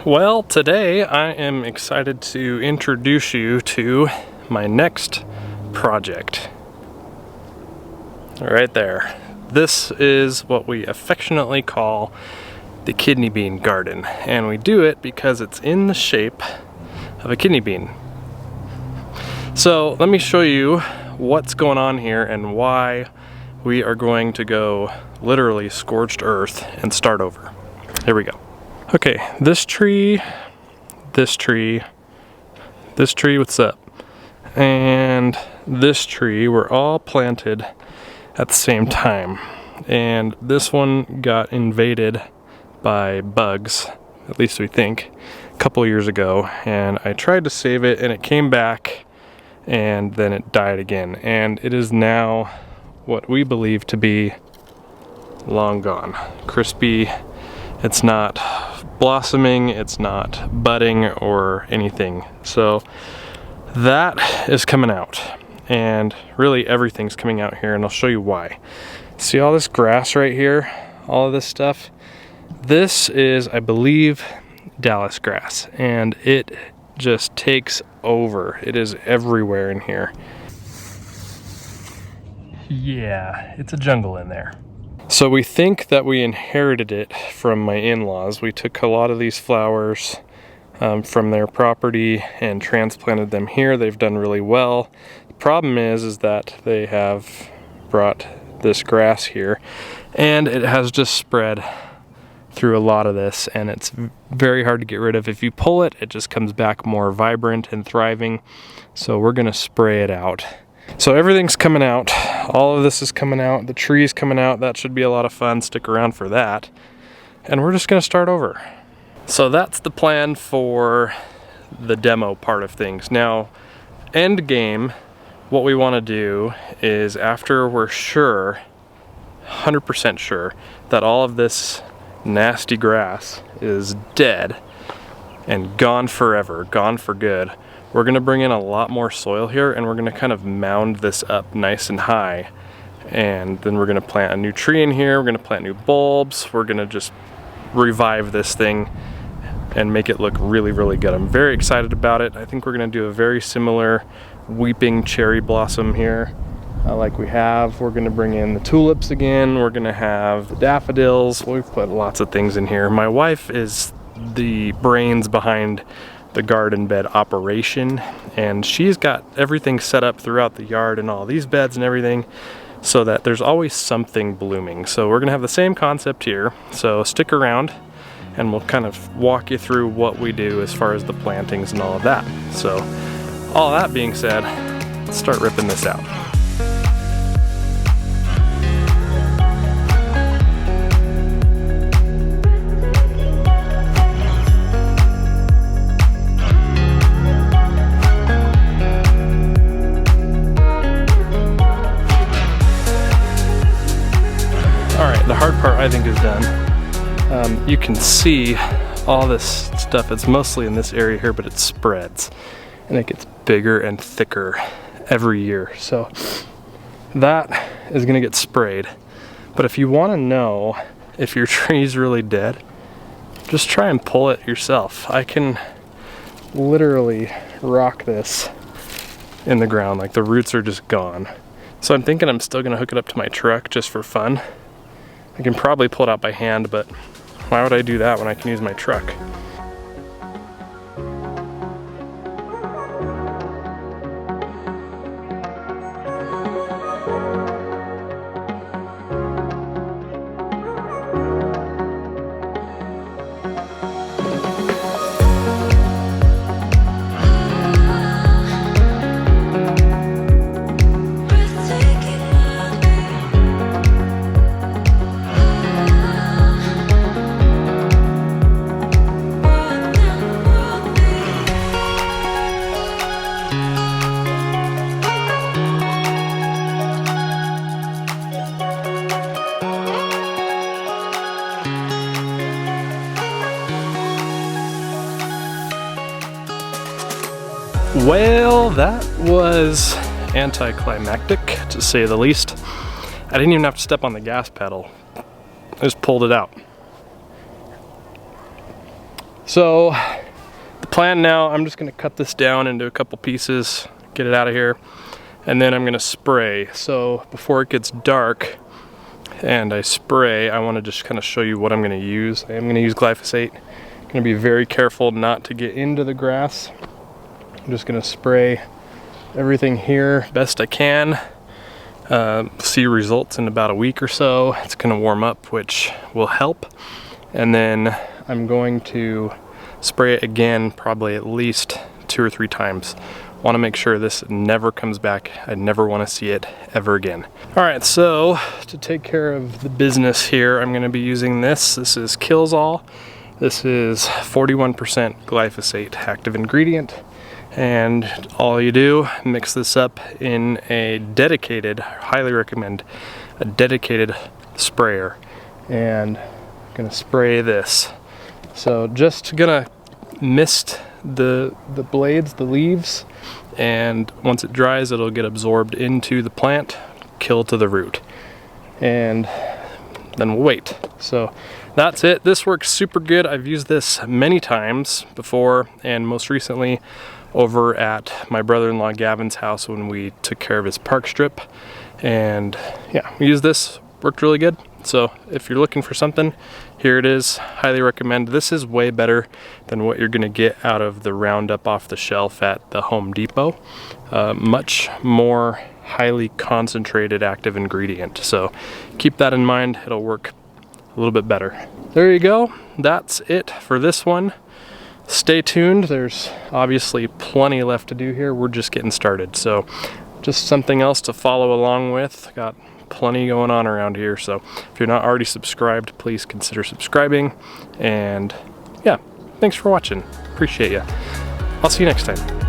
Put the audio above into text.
Well, today I am excited to introduce you to my next project. Right there. This is what we affectionately call the kidney bean garden, and we do it because it's in the shape of a kidney bean. So let me show you what's going on here and why we are going to go literally scorched earth and start over. Here we go. Okay, this tree, what's up? And this tree were all planted at the same time. And this one got invaded by bugs, at least we think, a couple years ago. And I tried to save it and it came back and then it died again. And it is now what we believe to be long gone. Crispy, it's not blossoming, it's not budding or anything. So that is coming out, and really everything's coming out here, and I'll show you why. See all this grass right here, all of this stuff? This is, I believe, Dallas grass, and it just takes over. It is everywhere in here. Yeah, it's a jungle in there. So we think that we inherited it from my in-laws. We took a lot of these flowers from their property and transplanted them here. They've done really well. The problem is that they have brought this grass here, and it has just spread through a lot of this, and it's very hard to get rid of. If you pull it, it just comes back more vibrant and thriving. So we're gonna spray it out. So everything's coming out. All of this is coming out. The tree's coming out. That should be a lot of fun. Stick around for that. And we're just gonna start over. So that's the plan for the demo part of things. Now, end game, what we wanna do is, after we're sure, 100% sure, that all of this nasty grass is dead and gone forever, gone for good, we're gonna bring in a lot more soil here, and we're gonna kind of mound this up nice and high. And then we're gonna plant a new tree in here, we're gonna plant new bulbs, we're gonna just revive this thing and make it look really, really good. I'm very excited about it. I think we're gonna do a very similar weeping cherry blossom here like we have. We're gonna bring in the tulips again, we're gonna have the daffodils. We've put lots of things in here. My wife is the brains behind the garden bed operation, and she's got everything set up throughout the yard and all these beds and everything so that there's always something blooming. So we're gonna have the same concept here, so stick around and we'll kind of walk you through what we do as far as the plantings and all of that. So all that being said, let's start ripping this out. The hard part, I think, is done. You can see all this stuff. It's mostly in this area here, but it spreads and it gets bigger and thicker every year. So that is gonna get sprayed. But if you wanna know if your tree's really dead, just try and pull it yourself. I can literally rock this in the ground, like the roots are just gone. So I'm thinking I'm still gonna hook it up to my truck just for fun. I can probably pull it out by hand, but why would I do that when I can use my truck? Well, that was anticlimactic, to say the least. I didn't even have to step on the gas pedal. I just pulled it out. So the plan now, I'm just gonna cut this down into a couple pieces, get it out of here, and then I'm gonna spray. So before it gets dark and I spray, I wanna just kind of show you what I'm gonna use. I am gonna use glyphosate. I'm gonna be very careful not to get into the grass. I'm just gonna spray everything here best I can. See results in about a week or so. It's gonna warm up, which will help. And then I'm going to spray it again, probably at least 2 or 3 times. Want to make sure this never comes back. I never want to see it ever again. All right, so to take care of the business here, I'm gonna be using this. This is Kills-All. This is 41% glyphosate active ingredient. And all you do, mix this up in a dedicated, highly recommend, a dedicated sprayer. And I'm gonna spray this. So just gonna mist the blades, the leaves, and once it dries, it'll get absorbed into the plant, kill to the root. And then we'll wait. So that's it. This works super good. I've used this many times before, and most recently over at my brother-in-law Gavin's house when we took care of his park strip. And yeah, we used this, worked really good. So if you're looking for something, here it is. Highly recommend. This is way better than what you're gonna get out of the Roundup off the shelf at the Home Depot. Much more highly concentrated active ingredient. So keep that in mind, it'll work a little bit better. There you go, that's it for this one. Stay tuned, there's obviously plenty left to do here. We're just getting started. So just something else to follow along with. Got plenty going on around here. So if you're not already subscribed, please consider subscribing. And yeah, thanks for watching. Appreciate you. I'll see you next time.